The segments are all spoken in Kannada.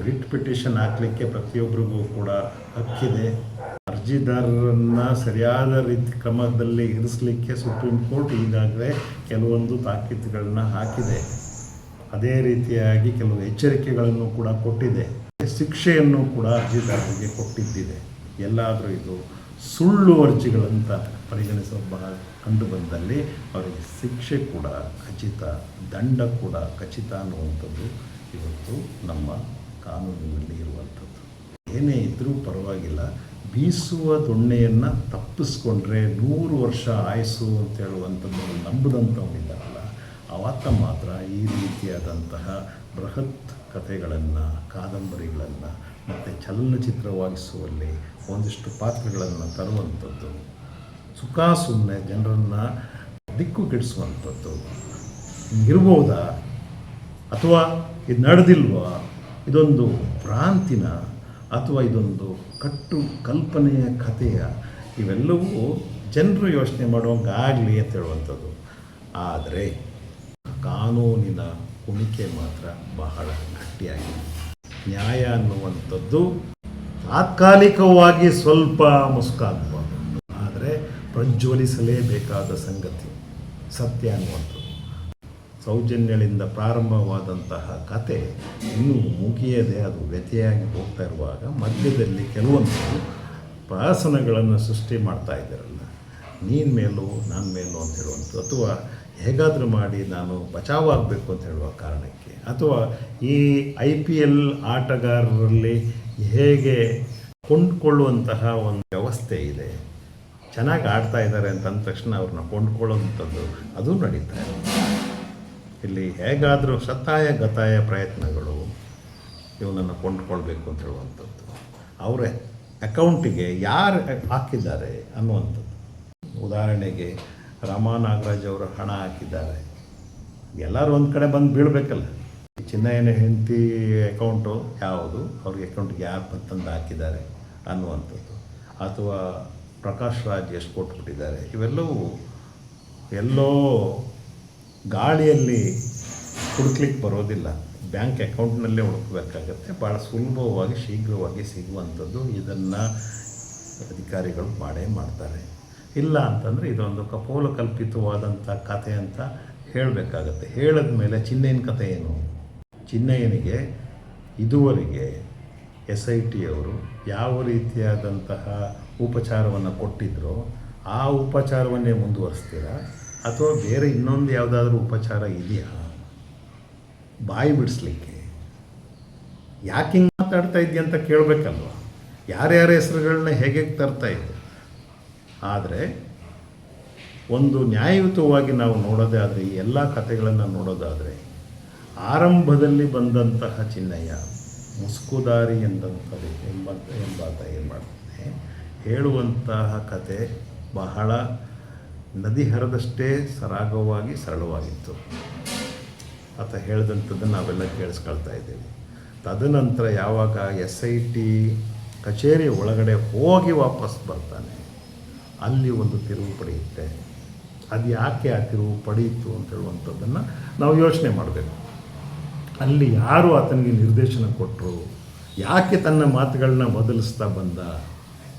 ರಿಟ್ ಪಿಟಿಷನ್ ಹಾಕಲಿಕ್ಕೆ ಪ್ರತಿಯೊಬ್ಬರಿಗೂ ಕೂಡ ಹಕ್ಕಿದೆ. ಅರ್ಜಿದಾರರನ್ನು ಸರಿಯಾದ ಕ್ರಮದಲ್ಲಿ ಇರಿಸಲಿಕ್ಕೆ ಸುಪ್ರೀಂ ಕೋರ್ಟ್ ಈಗಾಗಲೇ ಕೆಲವೊಂದು ತಾಕೀತುಗಳನ್ನ ಹಾಕಿದೆ. ಅದೇ ರೀತಿಯಾಗಿ ಕೆಲವು ಎಚ್ಚರಿಕೆಗಳನ್ನು ಕೂಡ ಕೊಟ್ಟಿದೆ. ಶಿಕ್ಷೆಯನ್ನು ಕೂಡ ಅರ್ಜಿದಾರರಿಗೆ ಕೊಟ್ಟಿದ್ದಿದೆ. ಎಲ್ಲಾದರೂ ಇದು ಸುಳ್ಳು ಅರ್ಜಿಗಳಂತ ಕಂಡು ಬಂದಲ್ಲಿ ಅವರಿಗೆ ಶಿಕ್ಷೆ ಕೂಡ ಖಚಿತ, ದಂಡ ಕೂಡ ಖಚಿತ ಅನ್ನುವಂಥದ್ದು ಇವತ್ತು ನಮ್ಮ ಕಾನೂನಿನಲ್ಲಿ ಇರುವಂಥದ್ದು. ಏನೇ ಇದ್ದರೂ ಪರವಾಗಿಲ್ಲ, ಬೀಸುವ ದೊಣ್ಣೆಯನ್ನು ತಪ್ಪಿಸ್ಕೊಂಡ್ರೆ 100 ವರ್ಷ ಆಯಸ್ಸು ಅಂತ ಹೇಳುವಂಥದ್ದು ನಂಬುದಂಥವನಿದ್ದಾರಲ್ಲ, ಆತ ಮಾತ್ರ ಈ ರೀತಿಯಾದಂತಹ ಬೃಹತ್ ಕಥೆಗಳನ್ನು, ಕಾದಂಬರಿಗಳನ್ನು ಮತ್ತು ಚಲನಚಿತ್ರವಾಗಿಸುವಲ್ಲಿ ಒಂದಿಷ್ಟು ಪಾತ್ರಗಳನ್ನು ತರುವಂಥದ್ದು, ಸುಖ ಸುಮ್ಮನೆ ಜನರನ್ನು ದಿಕ್ಕುಗೆಡಿಸುವಂಥದ್ದು ಇರ್ಬೋದಾ ಅಥವಾ ಇದು ನಡೆದಿಲ್ವಾ, ಇದೊಂದು ಭ್ರಾಂತಿನ ಅಥವಾ ಇದೊಂದು ಕಟ್ಟು ಕಲ್ಪನೆಯ ಕಥೆಯ, ಇವೆಲ್ಲವೂ ಜನರು ಯೋಚನೆ ಮಾಡುವಂಗಾಗಲಿ ಅಂತ ಹೇಳುವಂಥದ್ದು. ಆದರೆ ಕಾನೂನಿನ ಕುಣಿಕೆ ಮಾತ್ರ ಬಹಳ ಗಟ್ಟಿಯಾಗಿದೆ. ನ್ಯಾಯ ಅನ್ನುವಂಥದ್ದು ತಾತ್ಕಾಲಿಕವಾಗಿ ಸ್ವಲ್ಪ ಮುಸುಕಾಗಬಾರ್ದು, ಆದರೆ ಪ್ರಜ್ವಲಿಸಲೇಬೇಕಾದ ಸಂಗತಿ ಸತ್ಯ ಅನ್ನುವಂಥದ್ದು. ಸೌಜನ್ಯಗಳಿಂದ ಪ್ರಾರಂಭವಾದಂತಹ ಕತೆ ಇನ್ನೂ ಮುಗಿಯದೆ ಅದು ವ್ಯಥೆಯಾಗಿ ಹೋಗ್ತಾ ಇರುವಾಗ ಮಧ್ಯದಲ್ಲಿ ಕೆಲವೊಂದು ಪ್ರಹಸನಗಳನ್ನು ಸೃಷ್ಟಿ ಮಾಡ್ತಾ ಇದ್ದಾರಲ್ಲ, ನೀನು ಮೇಲೂ ನಾನು ಮೇಲೂ ಅಂತ ಹೇಳುವಂಥದ್ದು, ಅಥವಾ ಹೇಗಾದರೂ ಮಾಡಿ ನಾನು ಬಚಾವಾಗಬೇಕು ಅಂತ ಹೇಳುವ ಕಾರಣಕ್ಕೆ, ಅಥವಾ ಈ IPL ಆಟಗಾರರಲ್ಲಿ ಹೇಗೆ ಕೊಂಡುಕೊಳ್ಳುವಂತಹ ಒಂದು ವ್ಯವಸ್ಥೆ ಇದೆ, ಚೆನ್ನಾಗಿ ಆಡ್ತಾ ಇದ್ದಾರೆ ಅಂತ ಅಂದ ತಕ್ಷಣ ಅವ್ರನ್ನ ಕೊಂಡುಕೊಳ್ಳುವಂಥದ್ದು ಅದು ನಡೀತಾ ಇದೆ. ಇಲ್ಲಿ ಹೇಗಾದರೂ ಶತಾಯ ಗತಾಯ ಪ್ರಯತ್ನಗಳು ಇವನನ್ನು ಕೊಂಡುಕೊಳ್ಬೇಕು ಅಂತ ಹೇಳುವಂಥದ್ದು, ಅವರ ಅಕೌಂಟಿಗೆ ಯಾರು ಹಾಕಿದ್ದಾರೆ ಅನ್ನುವಂಥದ್ದು. ಉದಾಹರಣೆಗೆ ರಾಮನಾಗರಾಜ್ ಅವರು ಹಣ ಹಾಕಿದ್ದಾರೆ, ಎಲ್ಲರೂ ಒಂದು ಕಡೆ ಬಂದು ಬೀಳಬೇಕಲ್ಲ. ಚಿನ್ನಯ್ಯನ ಹೆಂಡತಿ ಅಕೌಂಟು ಯಾವುದು, ಅವ್ರಿಗೆ ಅಕೌಂಟಿಗೆ ಯಾರು ತಂದು ಹಾಕಿದ್ದಾರೆ ಅನ್ನುವಂಥದ್ದು, ಅಥವಾ ಪ್ರಕಾಶ್ ರಾಜ್ ಎಷ್ಟು ಕೊಟ್ಬಿಟ್ಟಿದ್ದಾರೆ, ಇವೆಲ್ಲವೂ ಎಲ್ಲೋ ಗಾಳಿಯಲ್ಲಿ ಹುಡುಕ್ಲಿಕ್ಕೆ ಬರೋದಿಲ್ಲ. ಬ್ಯಾಂಕ್ ಅಕೌಂಟ್ನಲ್ಲೇ ಹುಡುಕಬೇಕಾಗತ್ತೆ. ಭಾಳ ಸುಲಭವಾಗಿ ಶೀಘ್ರವಾಗಿ ಸಿಗುವಂಥದ್ದು ಇದನ್ನು ಅಧಿಕಾರಿಗಳು ಮಾಡೇ ಮಾಡ್ತಾರೆ. ಇಲ್ಲ ಅಂತಂದರೆ ಇದೊಂದು ಕಪೋಲ ಕಲ್ಪಿತವಾದಂಥ ಕಥೆ ಅಂತ ಹೇಳಬೇಕಾಗತ್ತೆ. ಹೇಳಿದ ಮೇಲೆ ಚಿನ್ನಯ್ಯನ ಕಥೆ ಏನು? ಚಿನ್ನಯ್ಯನಿಗೆ ಇದುವರೆಗೆ SIT ಅವರು ಯಾವ ರೀತಿಯಾದಂತಹ ಉಪಚಾರವನ್ನು ಕೊಟ್ಟಿದ್ದರೋ ಆ ಉಪಚಾರವನ್ನೇ ಮುಂದುವರಿಸ್ತೀರಾ, ಅಥವಾ ಬೇರೆ ಇನ್ನೊಂದು ಯಾವುದಾದ್ರೂ ಉಪಚಾರ ಇದೆಯಾ ಬಾಯಿ ಬಿಡಿಸ್ಲಿಕ್ಕೆ? ಯಾಕೆ ಹಿಂಗೆ ಮಾತಾಡ್ತಾ ಇದ್ದೀಯ ಅಂತ ಕೇಳಬೇಕಲ್ವ. ಯಾರ್ಯಾರ ಹೆಸರುಗಳನ್ನ ಹೇಗೆ ತರ್ತಾ ಇದ್ದೆ. ಆದರೆ ಒಂದು ನ್ಯಾಯಯುತವಾಗಿ ನಾವು ನೋಡೋದೇ ಆದರೆ, ಈ ಎಲ್ಲ ಕಥೆಗಳನ್ನು ನೋಡೋದಾದರೆ, ಆರಂಭದಲ್ಲಿ ಬಂದಂತಹ ಚಿನ್ನಯ್ಯ ಮುಸ್ಕುದಾರಿ ಎಂದಂಥದ್ದು ಎಂಬಾತ ಏನು ಮಾಡ್ತಾನೆ, ಹೇಳುವಂತಹ ಕತೆ ಬಹಳ ನದಿ ಹರಿದಷ್ಟೇ ಸರಾಗವಾಗಿ ಸರಳವಾಗಿತ್ತು. ಆತ ಹೇಳಿದಂಥದ್ದನ್ನು ನಾವೆಲ್ಲ ಕೇಳಿಸ್ಕೊಳ್ತಾ ಇದ್ದೀವಿ. ತದನಂತರ ಯಾವಾಗ SIT ಕಚೇರಿ ಒಳಗಡೆ ಹೋಗಿ ವಾಪಸ್ ಬರ್ತಾನೆ, ಅಲ್ಲಿ ಒಂದು ತಿರುವು ಪಡೆಯುತ್ತೆ. ಅದು ಯಾಕೆ ಆ ತಿರುವು ಪಡೆಯಿತು ಅಂತ ಹೇಳುವಂಥದ್ದನ್ನು ನಾವು ಯೋಚನೆ ಮಾಡಬೇಕು. ಅಲ್ಲಿ ಯಾರು ಆತನಿಗೆ ನಿರ್ದೇಶನ ಕೊಟ್ಟರು, ಯಾಕೆ ತನ್ನ ಮಾತುಗಳನ್ನ ಬದಲಿಸ್ತಾ ಬಂದ,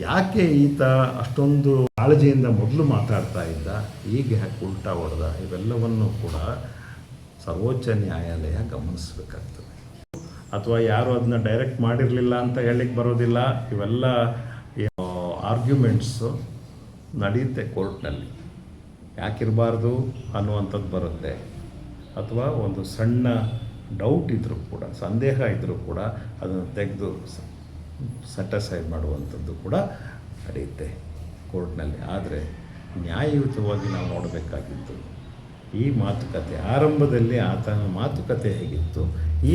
ಯಾಕೆ ಈತ ಅಷ್ಟೊಂದು ಕಾಳಜಿಯಿಂದ ಮೊದಲು ಮಾತಾಡ್ತಾ ಇದ್ದ, ಈಗ ಯಾಕೆ ಉಲ್ಟಾ ಹೊಡೆದ, ಇವೆಲ್ಲವನ್ನು ಕೂಡ ಸರ್ವೋಚ್ಚ ನ್ಯಾಯಾಲಯ ಗಮನಿಸಬೇಕಾಗ್ತದೆ. ಅಥವಾ ಯಾರು ಅದನ್ನ ಡೈರೆಕ್ಟ್ ಮಾಡಿರಲಿಲ್ಲ ಅಂತ ಹೇಳಲಿಕ್ಕೆ ಬರೋದಿಲ್ಲ. ಇವೆಲ್ಲ ಆರ್ಗ್ಯುಮೆಂಟ್ಸು ನಡೆಯುತ್ತೆ ಕೋರ್ಟ್ನಲ್ಲಿ. ಯಾಕಿರಬಾರ್ದು ಅನ್ನುವಂಥದ್ದು ಬರುತ್ತೆ. ಅಥವಾ ಒಂದು ಸಣ್ಣ ಡೌಟ್ ಇದ್ದರೂ ಕೂಡ, ಸಂದೇಹ ಇದ್ದರೂ ಕೂಡ ಅದನ್ನು ತೆಗೆದು ಸೆಟಸೈಡ್ ಮಾಡುವಂಥದ್ದು ಕೂಡ ನಡೆಯುತ್ತೆ ಕೋರ್ಟ್ನಲ್ಲಿ. ಆದರೆ ನ್ಯಾಯಯುತವಾಗಿ ನಾವು ನೋಡಬೇಕಾಗಿತ್ತು ಈ ಮಾತುಕತೆ. ಆರಂಭದಲ್ಲಿ ಆತನ ಮಾತುಕತೆ ಹೇಗಿತ್ತು,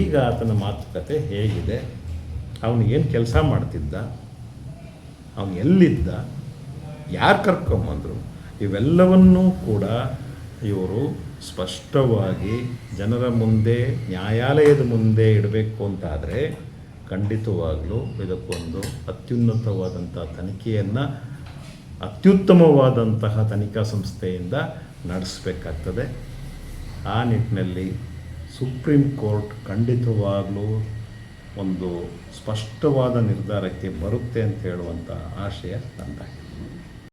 ಈಗ ಆತನ ಮಾತುಕತೆ ಹೇಗಿದೆ, ಅವನು ಏನು ಕೆಲಸ ಮಾಡ್ತಿದ್ದ, ಅವನು ಎಲ್ಲಿದ್ದ, ಯಾರು ಕರ್ಕೊಂಬಂದರು, ಇವೆಲ್ಲವನ್ನೂ ಕೂಡ ಇವರು ಸ್ಪಷ್ಟವಾಗಿ ಜನರ ಮುಂದೆ, ನ್ಯಾಯಾಲಯದ ಮುಂದೆ ಇಡಬೇಕು ಅಂತಾದರೆ ಖಂಡಿತವಾಗಲೂ ಇದಕ್ಕೊಂದು ಅತ್ಯುನ್ನತವಾದಂಥ ತನಿಖೆಯನ್ನು ಅತ್ಯುತ್ತಮವಾದಂತಹ ತನಿಖಾ ಸಂಸ್ಥೆಯಿಂದ ನಡೆಸಬೇಕಾಗ್ತದೆ. ಆ ನಿಟ್ಟಿನಲ್ಲಿ ಸುಪ್ರೀಂ ಕೋರ್ಟ್ ಖಂಡಿತವಾಗಲೂ ಒಂದು ಸ್ಪಷ್ಟವಾದ ನಿರ್ಧಾರಕ್ಕೆ ಬರುತ್ತೆ ಅಂತ ಹೇಳುವಂಥ ಆಶಯ ನಂದಾಗಿದೆ.